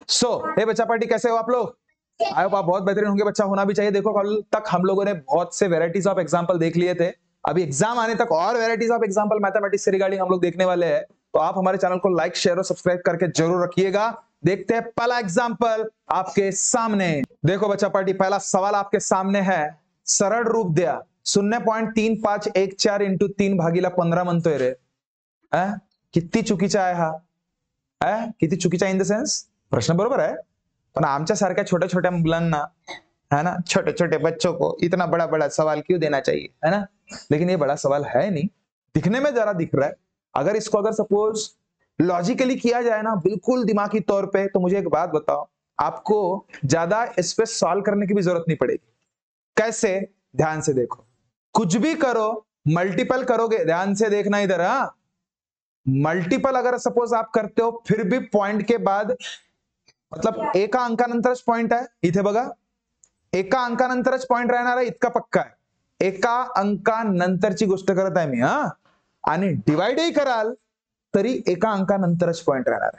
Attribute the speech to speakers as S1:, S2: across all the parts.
S1: हे बच्चा पार्टी कैसे हो आप लोग? आई होप आप बहुत बेहतरीन होंगे, बच्चा होना भी चाहिए। देखो कल तक हम लोगों ने बहुत से वेराइटीज ऑफ एग्जाम्पल देख लिए थे, अभी एग्जाम आने तक और वेराइटीज ऑफ एग्जाम्पल मैथमेटिक्स से रिगार्डिंग हम लोग देखने वाले हैं। तो आप हमारे चैनल को लाइक शेयर और सब्सक्राइब करके जरूर रखिएगा। देखते हैं पहला एग्जाम्पल आपके सामने। देखो बच्चा पार्टी, पहला सवाल आपके सामने है, सरळ रूप द्या 0.3514 इंटू 3 भागीला 15 म्हणतोय रे। किती चुकीचा आहे हा? किती चुकीचा इन द सेन्स, प्रश्न बरोबर है, पण आमच्या सारख्या छोट्या छोट्या मुलांना, है ना, छोटे छोटे बच्चों को इतना बड़ा बड़ा सवाल क्यों देना चाहिए, है ना। लेकिन ये बड़ा सवाल है नहीं, दिखने में जरा दिख रहा है। अगर इसको अगर सपोज लॉजिकली किया जाए ना, बिल्कुल दिमागी तौर पे, तो मुझे एक बात बताओ, आपको ज्यादा इस पे सॉल्व करने की भी जरूरत नहीं पड़ेगी। कैसे? ध्यान से देखो, कुछ भी करो मल्टीपल करोगे, ध्यान से देखना इधर। मल्टीपल अगर सपोज आप करते हो, फिर भी पॉइंट के बाद, मतलब एका अंकानंतरच पॉइंट आहे, इथे बघा एका अंकानंतरच पॉइंट राहणार आहे, इतका पक्का आहे। एका अंकानंतरची गोष्ट करत आहे मी, आणि डिवाइडही कराल तरी एका अंकानंतरच पॉइंट रहना है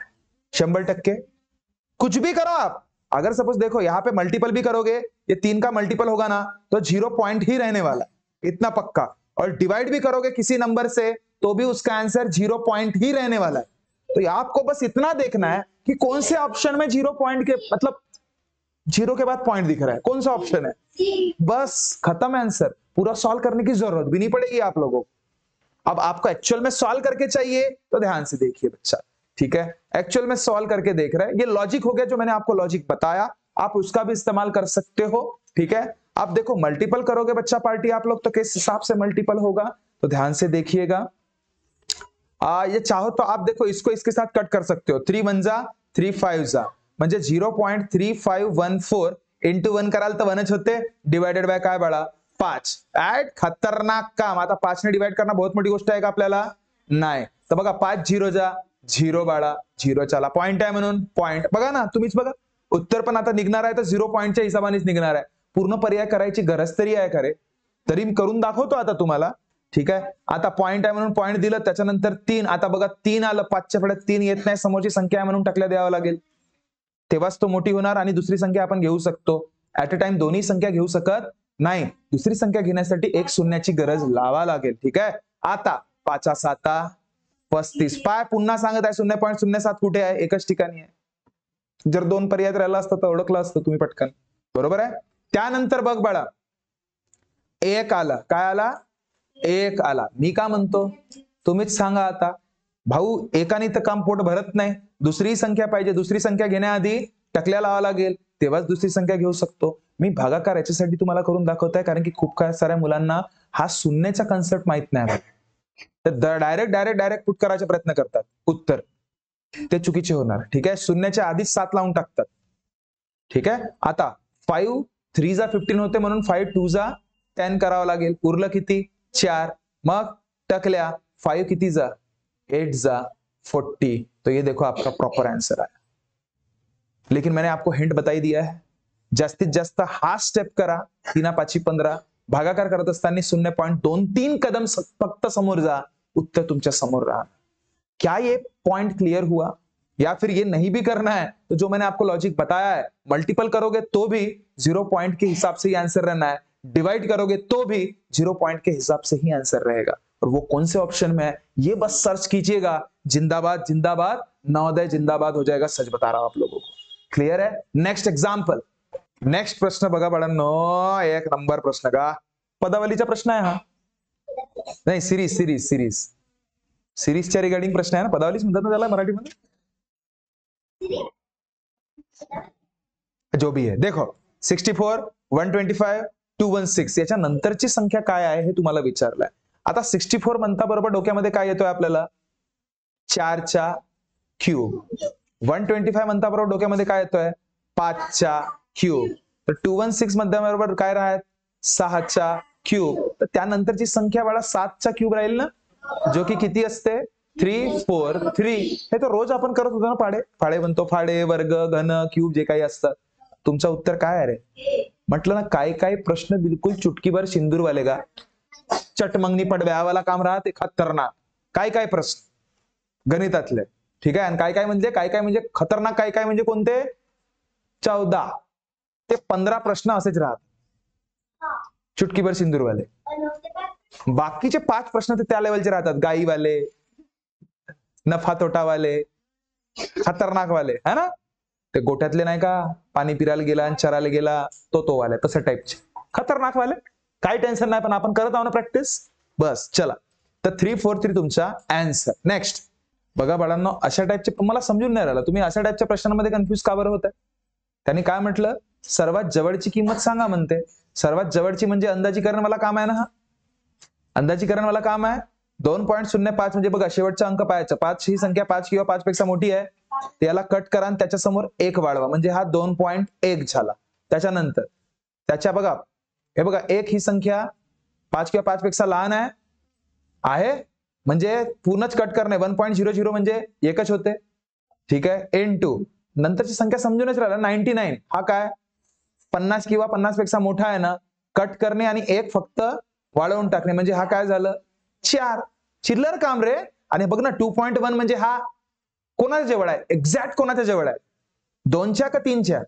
S1: 100%। कुछ भी करो आप, अगर सपोज देखो यहां पे मल्टीपल भी करोगे, ये 3 का मल्टीपल होगा ना, तो 0 पॉइंट ही रहने वाला, इतना पक्का। और डिवाइड भी करोगे किसी नंबर से, तो भी उसका आंसर 0 पॉइंट ही रहने वाला है। तो आपको बस इतना देखना है कि कौन से ऑप्शन में 0 पॉइंट के, मतलब 0 के बाद पॉइंट दिख रहा है, कौन सा ऑप्शन है, बस खत्म आंसर। पूरा सॉल्व करने की जरूरत भी नहीं पड़ेगी आप लोगों को। अब आपको एक्चुअल में सॉल्व करके चाहिए, तो ध्यान से देखिए बच्चा, ठीक है। एक्चुअल में सॉल्व करके देख रहे हैं, ये लॉजिक हो गया, जो मैंने आपको लॉजिक बताया, आप उसका भी इस्तेमाल कर सकते हो, ठीक है। आप देखो मल्टीपल करोगे बच्चा पार्टी आप लोग, तो किस हिसाब से मल्टीपल होगा, तो ध्यान से देखिएगा। ये चाहो तो आप देखो इसको इसके साथ कट कर सकते हो, 3 1 जा 3 5 जा, म्हणजे 0.3514 इंटू 1 कराल तर 1च होते, डिवाइडेड बाय काय बाळा 5। ऍड खतरनाक काम। आता 5 ने डिवाइड करना बहुत मोठी गोष्ट आहे का आपल्याला? नाही। तर बघा 5 0 जा 0 बाळा 0 चला, पॉइंट आहे म्हणून पॉइंट, बघा ना तुम्हीच बघा, उत्तर पण आता निघणार आहे तर 0 पॉइंटच्या हिशोबानेच निघणार आहे। पूर्ण पर्याय करायची गरज तरी आहे का रे? तरी करून दाखवतो आता तुम्हाला, ठीक आहे। आता पॉइंट आहे म्हणून पॉइंट दिलं, त्याच्यानंतर 3, आता बघा 3 आलं, 5च्या पुढे 3 येत नाही, समोरची संख्या आहे म्हणून टाकल्या द्यावं लागेल, तेव्हाच तो मोठी होणार। आणि दुसरी संख्या आपण घेऊ शकतो, ऍट अ टाइम दोन्ही संख्या घेऊ शकत नाही, दुसरी संख्या घेण्यासाठी एक शून्याची गरज लावा लागेल, ठीक आहे। आता 5 7 35, पाय पुन्हा सांगत आहे 0.07 कुठे आहे? एकच ठिकाणी आहे। जर 2 पर्याय राहिला असतं तर ओळखलं असतं तुम्ही पटकन, बरोबर आहे। त्यानंतर बघ बाळा 1 आला, काय आला? 1 आला। मी का म्हणतो तुम्हीच सांगा आता, भाऊ एकाने तर काम पोट भरत नाही, दुसरी संख्या पाहिजे, दुसरी संख्या घेण्याआधी टकल्या लावा लागेल, तेव्हाच दुसरी संख्या घेऊ शकतो। मी भागाकार याच्यासाठी तुम्हाला करून दाखवतोय, कारण की खूप काय साऱ्या मुलांना हा शून्याचा कन्सेप्ट माहित नाही, तर डायरेक्ट पुट करायचा प्रयत्न करतात उत्तर, ते चुकीचे होणार, ठीक आहे। शून्याच्या आधीच 7 लावून टाकतात, ठीक आहे। आता 5 3 जा 15 होते, म्हणून 5 2 जा 10 करावं लागेल, उरलं किती? 4, मग टकल्या 5 किती जा 8 जा 40, तो ये देखो आपका प्रॉपर आंसर आया। लेकिन मैंने आपको हिंट बताई दिया है, जास्तीत जास्त हा स्टेप करा, 3 5 15, भागाकार करत असताना 0.23 कदम फक्त समोर जा, उत्तर तुमच्या समोर रहा। क्या ये पॉइंट क्लियर हुआ? या फिर ये नहीं भी करना है तो जो मैंने आपको लॉजिक बताया है, मल्टीपल करोगे तो भी 0 पॉइंट के हिसाब से ही आंसर रहना है, डिवाइड करोगे तो भी 0 पॉइंट के हिसाब से ही आंसर रहेगा। और वो कौन से ऑप्शन में है ये बस सर्च कीजिएगा, जिंदाबाद जिंदाबाद नवोदय जिंदाबाद हो जाएगा, सच बता रहा हूं आप लोगों को। क्लियर है? नेक्स्ट एग्जाम्पल, नेक्स्ट प्रश्न बघा बाळांनो, 1 नंबर प्रश्न का पदावलीचा प्रश्न आहे हा, नाही सिरीजच्या रिगार्डिंग प्रश्न आहे ना, पदावलीच म्हणतात ना त्याला मराठीमध्ये, जो भी है। देखो 64 125 216 याच्या नंतरची संख्या काय आहे हे तुम्हाला विचारलंय। आता 64 म्हणता बरोबर डोक्यामध्ये काय येतोय आपल्याला? 4 चा क्यूब। 125 म्हणता बरोबर डोक्यामध्ये काय येतोय? 5 चा क्यूब। तर 216 मध्ये बरोबर काय राहत? 6 चा क्यूब। तर त्यानंतरची संख्या बाळा 7 चा क्यूब राहील ना, जो की किती असते? 3 4 3। हे तर रोज आपण करत होतो ना, फाडे म्हणतो, फाडे वर्ग घन क्यूब जे काही असतात। तुमचं उत्तर काय आहे रे? म्हटलं ना, काय प्रश्न बिलकुल चुटकीभर सिंदूर वाले का, चटमंगनी पडव्यावाला काम राहते खतरनाक। काय प्रश्न गणितातले, ठीक आहे। आणि काय म्हणजे खतरनाक, काय म्हणजे कोणते? 14 ते 15 प्रश्न असेच राहतात चुटकीभर सिंदूरवाले. बाकीचे 5 प्रश्न ते त्या लेवलचे राहतात, गाईवाले, नफा तोटावाले, खतरनाक वाले, है ना. ते गोठ्यातले नाही का, पाणी पिरायला गेला आणि चरायला गेला तो वाले, तसं टाईपचे खतरनाक वाले. काही टेन्शन नाही, पण आपण करत आहोत ना प्रॅक्टिस, बस चला. तर 3, 4, 3 तुमचा आन्सर. नेक्स्ट बघा बाळांनो, अशा टाईपचे तुम्हाला समजून नाही राहिलं, तुम्ही अशा टाईपच्या प्रश्नांमध्ये कन्फ्युज का बरं होत आहे. त्यांनी काय म्हटलं, सर्वात जवळची किंमत सांगा म्हणते. सर्वात जवळची म्हणजे अंदाजीकरण वाला काम आहे ना, हा अंदाजीकरण वाला काम आहे. 2.05 म्हणजे बघा शेवटचा अंक पाहायचा. 5 ही संख्या 5 किंवा 5 पेक्षा मोठी आहे, त्याला कट करा आणि त्याच्या समोर 1 वाढवा, म्हणजे हा 2.1 झाला. त्याच्यानंतर त्याच्या बघा, हे बघा 1 ही संख्या 5 किंवा 5 पेक्षा लहान आहे, म्हणजे पूर्णच कट करणे. 1.00 म्हणजे एकच होते, ठीक आहे. N2 नंतरची संख्या समजूनच राहिला. 99 हा काय 50 किंवा 50 पेक्षा मोठा आहे ना, कट करणे आणि 1 फक्त वाढवून टाकणे, म्हणजे हा काय झालं 4. चिल्लर काम रे. आणि बघ ना 2.1 म्हणजे हा कोणाच्या जवळ आहे, एक्झॅक्ट कोणाच्या जवळ आहे, 2च्या का 3च्या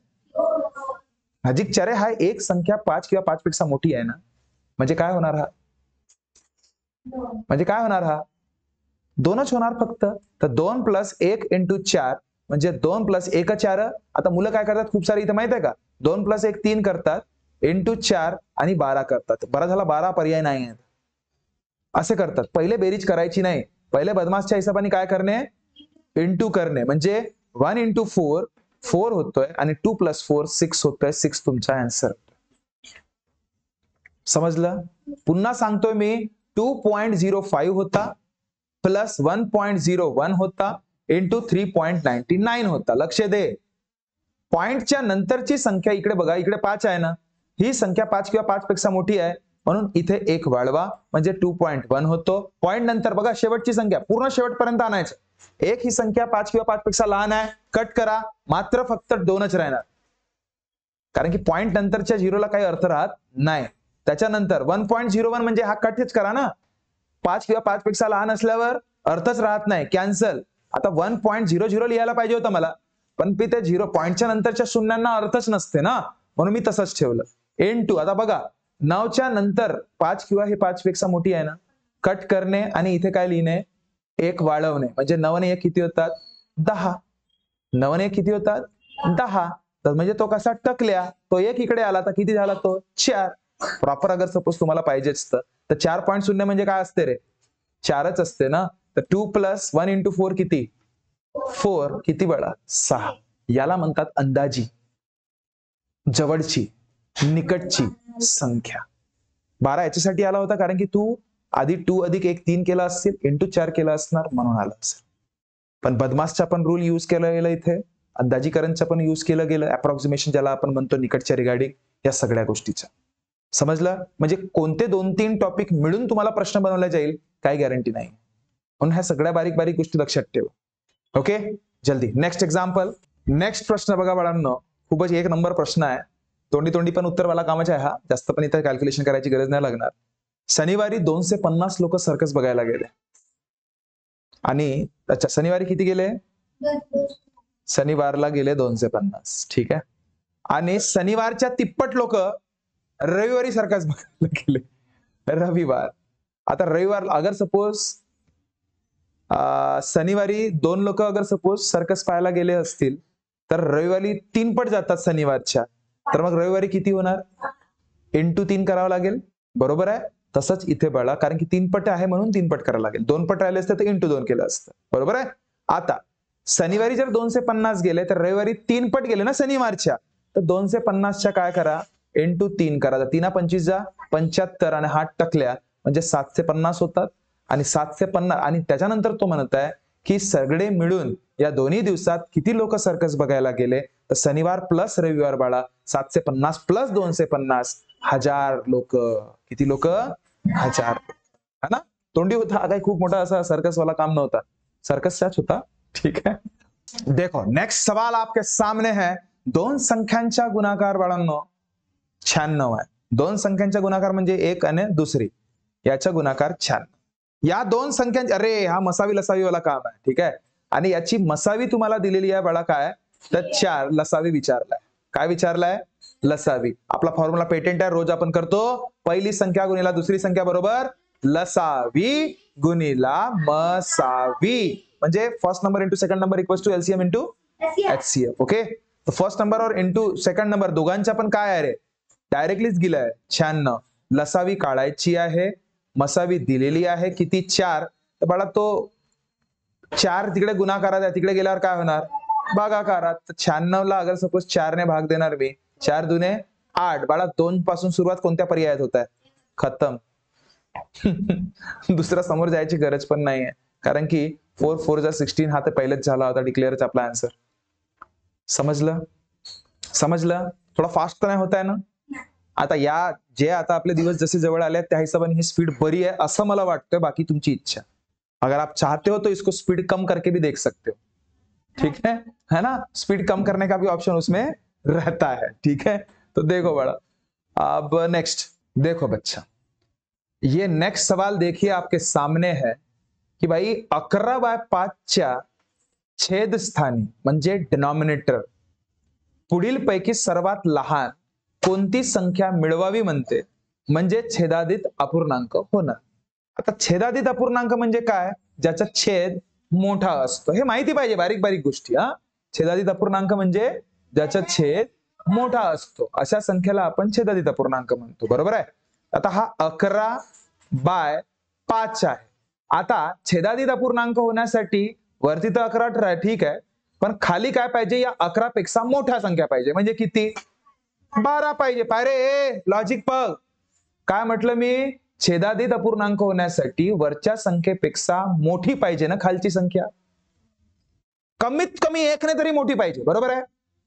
S1: नजीकच्या रे. हा एक संख्या 5 किंवा 5 पेक्षा मोठी आहे ना, म्हणजे काय होणार हा, म्हणजे काय होणार हा 2च होणार फक्त. तर 2 + 1 × 4 म्हणजे 2 + 1 4. आता मुलं काय करतात खूप सारी इथं माहित आहे का, 2 + 1 3 करतात, × 4 आणि 12 करतात. बरा झाला 12 पर्याय नाही आहेत, असे करतात. पहिले बेरीज करायची नाही, पहिले बदमाशच्या हिशोबाने काय करणे, इंटू करणे. म्हणजे 1 × 4 4 होतोय आणि 2 + 4 6 होतोय. 6 तुमचा आन्सर. समजलं. पुन्हा सांगतोय मी, 2.05 होता प्लस 1.01 होता इंटू 3.99 होता. लक्ष दे, पॉइंटच्या नंतरची संख्या इकडे बघा, इकडे 5 आहे ना, ही संख्या 5 किंवा 5 पेक्षा मोठी आहे, म्हणून इथे 1 वाढवा, म्हणजे 2.1 होतो. पॉइंट नंतर बघा शेवटची संख्या पूर्ण शेवटपर्यंत आणायचं. 1 ही संख्या 5 किंवा 5 पेक्षा लहान आहे, कट करा, मात्र फक्त 2च राहणार, कारण की पॉइंट नंतरच्या 0ला काही अर्थ राहत नाही. त्याच्यानंतर 1.01 म्हणजे हा कटच करा ना, 5 किंवा 5 पेक्षा लहान असल्यावर अर्थच राहत नाही, कॅन्सल. आता 1.00 लिहायला पाहिजे होतं मला, पण ते 0 पॉइंटच्या नंतरच्या शून्यांना अर्थच नसते ना, म्हणून मी तसंच ठेवलं. N2 आता बघा 9च्या नंतर 5 किंवा हे 5 पेक्षा मोठी आहे ना, कट करणे आणि इथे काय लिहिणे, 1 वाढवणे, म्हणजे 9 आणि 1 किती होतात 10. 9 आणि 1 किती होतात 10. तर म्हणजे तो कसा टकल्या, तो 1 इकडे आला तर किती झाला तो 4. प्रॉपर अगर सपोज तुम्हाला पाहिजेच तर 4.0 म्हणजे काय असते रे, 4च असते ना. तर 2 + 1 × 4 किती 4, किती बळा 6. याला म्हणतात अंदाजी, जवळची, निकटची संख्या. 12 याच्यासाठी आला होता कारण की तू आधी 2 + 1 3 केला असतील, × 4 केला असणार, म्हणून आला असेल. पण बदमाशचा पण रूल यूज केला गेला इथे, अंदाजीकरणचा पण यूज केलं गेलं, अप्रॉक्सिमेशन ज्याला आपण म्हणतो निकटच्या रिगार्डिंग, या सगळ्या गोष्टीचा. समजलं. म्हणजे कोणते 2-3 टॉपिक मिळून तुम्हाला प्रश्न बनवला जाईल काही गॅरंटी नाही, म्हणून ह्या सगळ्या बारीक बारीक गोष्टी लक्षात ठेवा. ओके, जल्दी नेक्स्ट एक्झाम्पल. नेक्स्ट प्रश्न बघा बाळांनो, खूपच 1 नंबर प्रश्न आहे, तोंडी पण उत्तरवाला कामाचा आहे हा, जास्त पण इथे कॅल्क्युलेशन करायची गरज नाही लागणार. शनिवारी 250 लोक सर्कस बघायला गेले, आणि अच्छा शनिवारी किती गेले, शनिवारला गेले 250, ठीक आहे. आणि शनिवारच्या तिप्पट लोक रविवारी सर्कस बघायला गेले. रविवार, आता रविवार अगर सपोज शनिवारी 2 लोक अगर सपोज सर्कस पाहायला गेले असतील, तर रविवारी 3 पट जातात शनिवारच्या, तर मग रविवारी किती होणार, × 3 करावं लागेल, बरोबर आहे. तसंच इथे बघा, कारण की 3 पट आहे म्हणून 3 पट करावं लागेल, 2 पट राहिले असते तर × 2 केलं असतं, बरोबर आहे. आता शनिवारी जर 250 गेले, तर रविवारी 3 पट गेले ना शनिवारच्या, तर 250च्या काय करा, × 3 करा. 3 × 25 = 75 आणि 8 टकल्या म्हणजे 750 होतात. आणि 750, आणि त्याच्यानंतर तो म्हणत आहे की सगळे मिळून या दोन्ही दिवसात किती लोक सर्कस बघायला गेले, तर शनिवार प्लस रविवार बाळा 750 + 250 1000 लोक. किती लोक 1000, है ना. तोंडी होता, काही खूप मोठा असा सर्कस वाला काम नव्हता, सर्कसचाच होता, ठीक है. देखो नेक्स्ट सवाल आपके सामने है. 2 संख्यांचा गुणाकार बाळांनो 96 आहे. 2 संख्यांचा गुणाकार म्हणजे 1 आणि दुसरी, याचा गुणाकार 96. या 2 संख्यांचा, अरे हा मसावी लसावी वाला काम आहे, ठीक आहे. आणि याची मसावी तुम्हाला दिलेली आहे बाळा काय, तर 4, लसावी विचारलाय. काय विचारलाय? लसावी. आपला फॉर्म्युला पेटेंट आहे, रोज आपण करतो. पहिली संख्या गुणिला दुसरी संख्या बरोबर लसावी गुणिला मसावी. म्हणजे first number into second number equals to LCM into HCF. Okay, first number और इंटू सेकंड नंबर दोघांच्या पण काय आहे रे? डायरेक्टलीच गेलाय 96. लसावी काढायची आहे, मसावी दिलेली आहे किती? 4. तर बाळा तो 4 तिकडे गुणाकारात आहे, तिकडे गेल्यावर काय होणार? भागाकारात. 96 ला अगर सपोज 4 ने भाग देणार मी, 4 दुने 8. बाळा 2 पासून सुरुवात कोणत्या पर्यायात होत आहे? खतम. दुसरा समोर जायची गरज पण नाहीये, कारण की 4 4 जा 16 हा तर पहिलेच झाला होता, डिक्लेअरच आपला आन्सर. समजलं? समजलं? थोडा फास्ट तर नाही होत आहे ना? आता आता आपले दिवस जसे जवळ आले त्या हिसाबाने ही स्पीड बरी आहे असं मला वाटतं. बाकी तुमची इच्छा. अगर आप चाहते हो तो इसको स्पीड कम करके भी देख सकते हो. ठीक है ना? स्पीड कम करने का भी ऑप्शन उसमें रहता है. ठीक है, तो देखो बड़ा, अब नेक्स्ट देखो बच्चा, ये नेक्स्ट सवाल देखिए आपके सामने है की भाई 11/5च्या छेदस्थानी म्हणजे डिनॉमिनेटर पुढील पैकी सर्वात लहान कोणती संख्या मिळवावी म्हणते, म्हणजे छेदादित अपूर्णांक होणार. आता छेदादित अपूर्णांक म्हणजे काय? ज्याचा छेद मोठा असतो. हे माहिती पाहिजे, बारीक बारीक गोष्टी. छेदादित अपूर्णांक म्हणजे ज्याचा छेद मोठा असतो, अशा संख्येला आपण छेदादित अपूर्णांक म्हणतो. बरोबर आहे? आता हा 11/5 आहे. आता छेदादित अपूर्णांक होण्यासाठी वरती तर 11 ठीक आहे, पण खाली काय पाहिजे? या 11 पेक्षा मोठ्या संख्या पाहिजे. म्हणजे किती? 12 पाहिजे. पायरे लॉजिक बघ, काय म्हटलं मी? छेदादित अपूर्णांक होण्यासाठी वरच्या संख्येपेक्षा मोठी पाहिजे ना खालची संख्या, कमीत कमी 1 ने तरी मोठी पाहिजे. बरोबर आहे?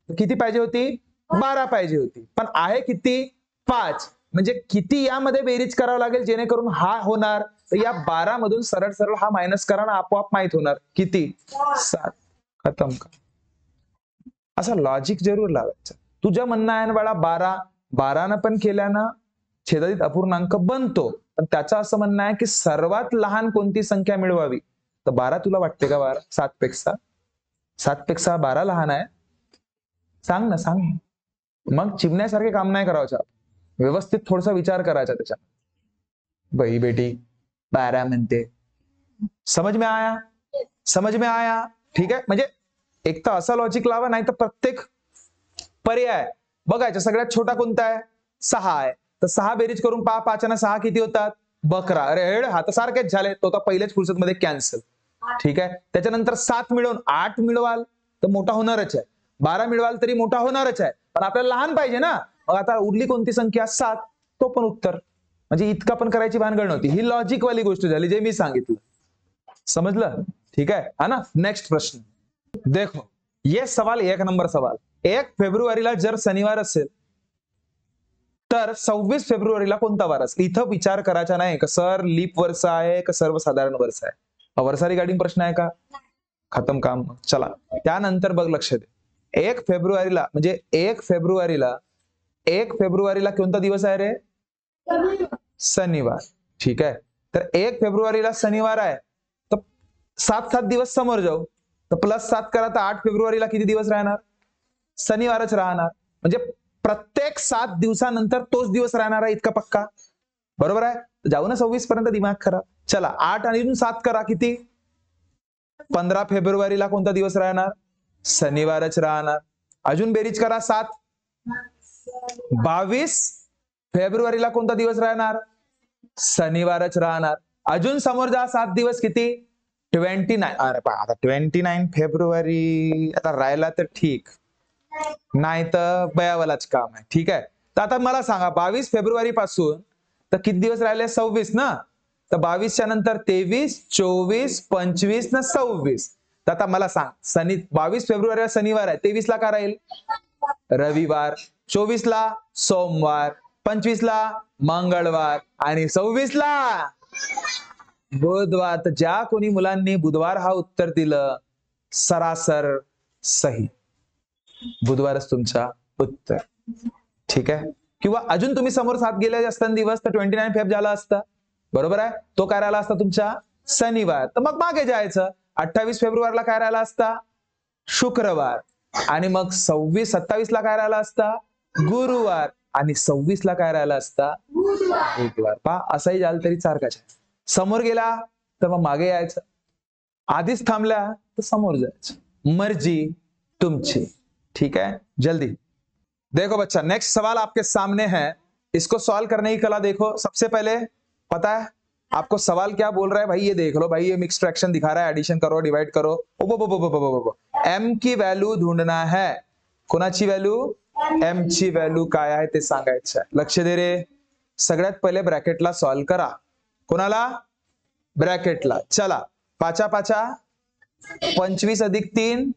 S1: किती पाहिजे होती? 12 पाहिजे होती. पण आहे किती? 5. म्हणजे किती यामध्ये बेरीज करावं लागेल जेणेकरून हा होणार? तर या 12 मधून सरळ सरळ हा मायनस करा ना, आपोआप माहित होणार. किती? 7. खतम का? असं लॉजिक जरूर लावायचं. तुझं म्हणणं आहे ना बाळा 12 न पण केल्यानं छेदादित अपूर्णांक बनतो, पण त्याचं असं म्हणणं आहे की सर्वात लहान कोणती संख्या मिळवावी. तर 12 तुला वाटते का? 12 7 पेक्षा 12 लहान आहे? सांग ना, सांग. मग चिमण्यासारखे काम नाही करायचं, व्यवस्थित थोडासा विचार करायचा त्याच्या. बाई बेटी 12 म्हणते. समझ में आया? समझ में आया? ठीक आहे. म्हणजे एक तर असं लॉजिक लावा, नाही तर प्रत्येक पर्याय बघायचा. सगळ्यात छोटा कोणता आहे? 6 आहे. तर 6 बेरीज करून 5 आणि 6 किती होतात? 12. अरे हेड, हा तर सारखेच झाले, तो तर पहिलेच फुर्सत मध्ये कॅन्सल. ठीक आहे. त्याच्यानंतर 7 मिळवून 8 मिळवाल तर मोठा होणारच आहे, 12 मिळवाल तरी मोठा होणारच आहे, पण आपल्याला लहान पाहिजे ना. मग आता उरली कोणती संख्या? 7. तो पण उत्तर. म्हणजे इतका पण करायची भानगड नव्हती. ही लॉजिक वाली गोष्ट झाली जे मी सांगितलं. समजलं? ठीक आहे, हा ना. नेक्स्ट प्रश्न देखो, ये सवाल 1 नंबर सवाल. 1 फेब्रुवारीला जर शनिवार असेल तर 26 फेब्रुवारीला कोणता वार असेल? इथं विचार करायचा नाही का सर लीप वर्ष आहे का सर्वसाधारण वर्ष आहे. वर्षा रिगार्डिंग प्रश्न आहे का? खतम काम. चला त्यानंतर बघ, लक्ष दे. 1 फेब्रुवारीला म्हणजे 1 फेब्रुवारीला कोणता दिवस आहे रे? शनिवार. ठीक आहे. तर 1 फेब्रुवारीला शनिवार आहे, तर 7 दिवस समोर जाऊ, तर +7 करा, तर 8 फेब्रुवारीला किती दिवस राहणार? शनिवारच राहणार. म्हणजे प्रत्येक 7 दिवसानंतर तोच दिवस राहणार आहे, इतका पक्का. बरोबर आहे? जाऊ ना 26 पर्यंत दिमाग खरा. चला 8 आणि 7 करा, किती? 15 फेब्रुवारीला कोणता दिवस राहणार? शनिवारच राहणार. अजून बेरीज करा 7. 22 फेब्रुवारीला कोणता दिवस राहणार? शनिवारच राहणार. अजून समोर जा 7 दिवस, किती? 29. अरे आता 29 फेब्रुवारी आता राहिला तर ठीक, नाही तर बयावलाच काम आहे. ठीक आहे. तर आता मला सांगा 22 फेब्रुवारी पासून तर किती दिवस राहिले? 26 ना. तर 22च्या नंतर 23, 24, 25 ना 26. तर आता मला सांग, 22 फेब्रुवारीला शनिवार आहे, 23 ला काय राहील? रविवार. 24 ला सोमवार, 25 ला मंगळवार आणि 26 ला बुधवार. तर ज्या कोणी मुलांनी बुधवार हा उत्तर दिलं, सरासर सही, बुधवारच तुमचा उत्तर. ठीक आहे. किंवा अजून तुम्ही समोर 7 गेले असताना दिवस, तर 29 फेब झाला असता. बरोबर आहे? तो काय राहिला असता तुमचा? शनिवार. तर मग मागे जायचं. 28 फेब्रुवारीला काय राहिला असता? शुक्रवार. आणि मग 26-27 ला काय राहिला असता गुरुवार आणि 26 ला काय राहिला असता बुधवार. पहा असाही झालं तरी सारखाच आहे. समोर गेला तर मग मागे यायचं, आधीच थांबल्या तो समोर जायचं, मर्जी तुमची. ठीक है, जल्दी देखो बच्चा, नेक्स्ट सवाल आपके सामने है, इसको सॉल्व करने की कला देखो. सबसे पहले पता है आपको सवाल क्या बोल रहा है भाई, ये देख लो भाई, ये मिक्स फ्रैक्शन दिखा रहा है, एडिशन करो डिवाइड करो. एम की व्हॅल्यू ढूंढना है. कोणाची व्हॅल्यू? एम ची व्हॅल्यू काय आहे ते सांगायचं आहे. लक्ष दे रे. सगळ्यात पहिले ब्रॅकेटला सॉल्व करा. कोणाला? ब्रॅकेटला. चला, पाचा पाचा 25 अधिक 3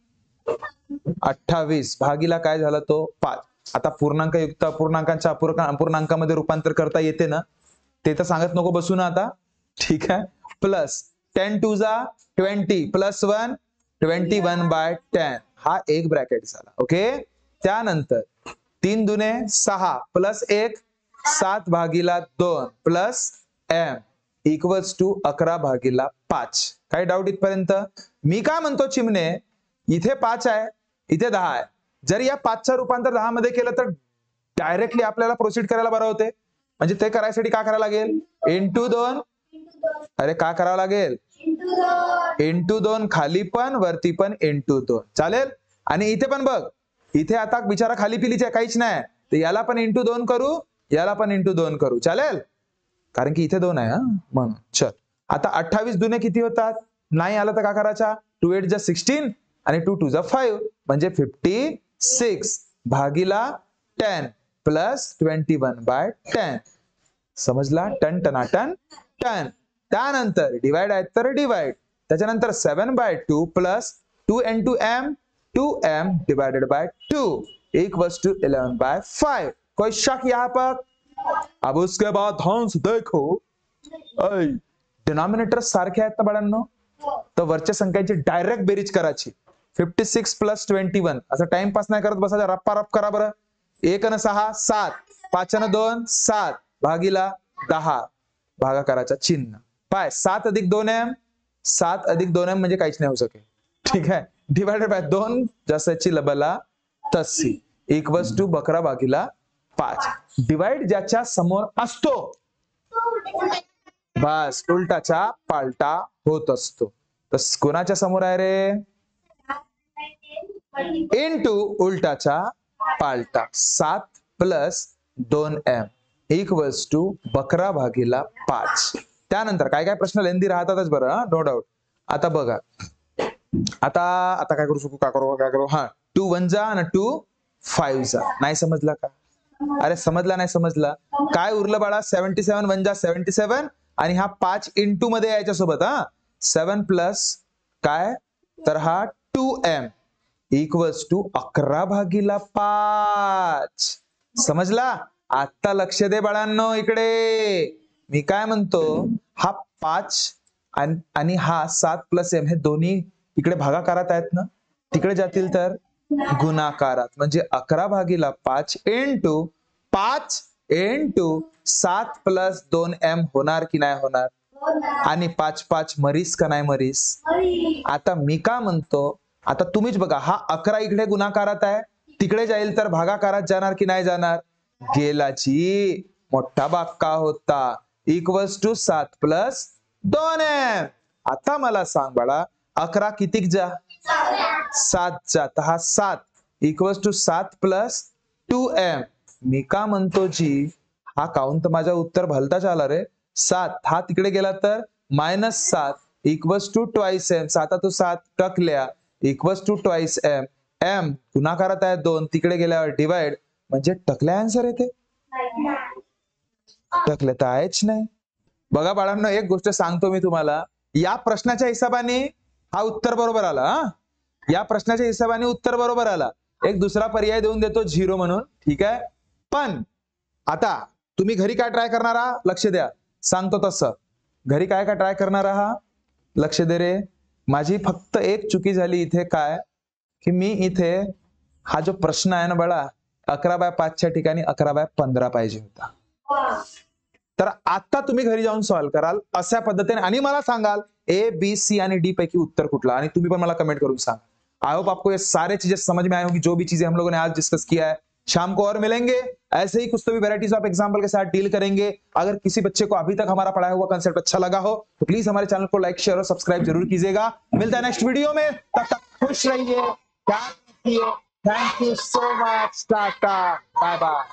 S1: 28 भागीला काय झाला तो 5. आता पूर्णांक युक्त अपूर्णांकांच्या अपूर्णांकामध्ये रूपांतर करता येते ना, ते तर सांगत नको बसू ना आता. ठीक आहे. प्लस 10 2 जा 20 प्लस 1 21/10 हा एक ब्रॅकेट झाला. ओके. त्यानंतर 3 दुने 6 plus 1 7/2 plus m equals to 11/5. काय डाऊट इथपर्यंत? मी काय म्हणतो चिमणे, इथे 5 आहे इथे 10 आहे, जर या 5चं रूपांतर 10 मध्ये केलं तर डायरेक्टली आपल्याला प्रोसीड करायला बरं होते. म्हणजे ते करायसाठी काय करायला लागेल? इंटू 2. अरे काय करावं लागेल? इंटू 2 खाली पण वरती पण इंटू 2. चालेल. आणि इथे पण बघ, इथे आता बिचारा खाली पिलीच आहे, काहीच नाही, तर याला पण इंटू 2 करू, याला पण इंटू 2 करू. चालेल, कारण की इथे 2 आहे म्हणून. चल, आता 28 दुने किती होतात? नाही आलं तर काय करायचा? 2 8 जा 16 आणि 2 2 जा 5 म्हणजे 56 भागीला 10 प्लस 21/10. समजला? टन टनाटन टन. त्यानंतर डिवाइड आहे तर डिवाइड, त्याच्यानंतर 7/2 plus 2 into m 2m divided by 2 equals to 11/5. कोई शक यहाँ पर? अब उसके बाद ध्यान से देखो, डिनॉमिनेटर सारखे आहेत ना बाळांनो, तर वरच्या संख्यांची डायरेक्ट बेरीज करायची. 56 प्लस 21 असं टाइमपास नाही करत बसायचा, रप्पा रप करा बरं. 1 आणि 6 7 5 आणि 2 7 भागीला 10 भागा करायचा चिन्ह. पाय 7 अधिक 2m 7 अधिक 2m म्हणजे काहीच नाही होऊ शके. ठीक आहे. डिवायडेड बाय 2 जसाची लबला तशी इक्वल्स टू 11/5. डिवाइड ज्याच्या समोर असतो बस उलटाचा पालटा होत असतो. तर कोणाच्या समोर आहे रे? इंटू उलटाचा पालटा. 7 प्लस 2m इक्वल्स टू 11/5. त्यानंतर काय काय प्रश्न लेंदी राहतातच बरं, नो डाऊट. आता बघा, आता काय करू शकू, काय करू? हा 2 1 जा आणि 2 5 जा. नाही समजला का? अरे समजला नाही समजला? काय उरलं बाळा? 77 1 जा 77 आणि हा 5 इंटू मध्ये यायच्या सोबत. 7 प्लस काय तर हा 2m इक्वल्स टू 11/5. समजला? आता लक्ष दे बाळांनो इकडे. मी काय म्हणतो, हा 5 आणि हा 7 प्लस m हे दोन्ही इकडे भागाकारात आहेत ना, तिकडे जातील तर गुणाकारात. म्हणजे 11/5 इंटू 5 इंटू 7 प्लस 2m होणार की नाही होणार? आणि 5 5 मरीस का नाही मरीस? आता मी का म्हणतो, आता तुम्हीच बघा, हा 11 इकडे गुणाकारात आहे, तिकडे जाईल तर भागाकारात जाणार की नाही जाणार? गेलाची. मोठा भाग का होता? Equals to 7 plus 2m. आता मला सांग बाळा, 11 कितीक जा? 7 जा. तर हा 7 इक्वल्स टू 7 प्लस 2m. मी का म्हणतो जी, हा काउंट माझा उत्तर भलताच आला रे. 7 हा तिकडे गेला तर -7 इक्वल्स टू ट्वाइस m. 7 तो 7 टकल्या equals to twice m. m गुणाकारात आहे 2, तिकडे गेल्यावर डिवाइड म्हणजे टकल्या आन्सर येते. टकले तर आहेच नाही. बघा बाळांनो, एक गोष्ट सांगतो मी तुम्हाला, या प्रश्नाच्या हिशोबाने हा उत्तर बरोबर आला. या प्रश्नाच्या हिशोबाने उत्तर बरोबर आला. एक दुसरा पर्याय देऊन देतो 0 म्हणून. ठीक आहे. पण आता तुम्ही घरी काय ट्राय करणार आहात? लक्ष द्या, सांगतो तसं. घरी काय काय ट्राय करणार आहात? लक्ष दे रे. माझी फक्त एक चुकी झाली इथे, काय की मी इथे हा जो प्रश्न आहे ना बाळा, 11/5 च्या ठिकाणी 11/15 पाहिजे होता. तर आता तुम्ही घरी जाऊन सॉल्व्ह कराल अशा पद्धतीने आणि मला सांगाल A B C आणि D पैकी उत्तर कुठला, आणि तुम्ही पण मला कमेंट करून सांगा. आई होप आपको ये सारे चीजें समझ में आई होंगी, जो भी चीजें हम लोगों ने आज डिस्कस किया है। शाम को और मिलेंगे, ऐसे ही कुछ तो भी वैरायटीज ऑफ एग्जांपल के साथ डील करेंगे। अगर किसी बच्चे को अभी तक हमारा पढ़ाया हुआ कंसेप्ट अच्छा लगा हो तो प्लीज हमारे चैनल को लाइक, शेयर और सब्सक्राइब जरूर कीजिएगा। मिलता है नेक्स्ट वीडियो में, तब तक खुश रहिए, ध्यान रखिए। Thank you so much, ta-ta, bye bye.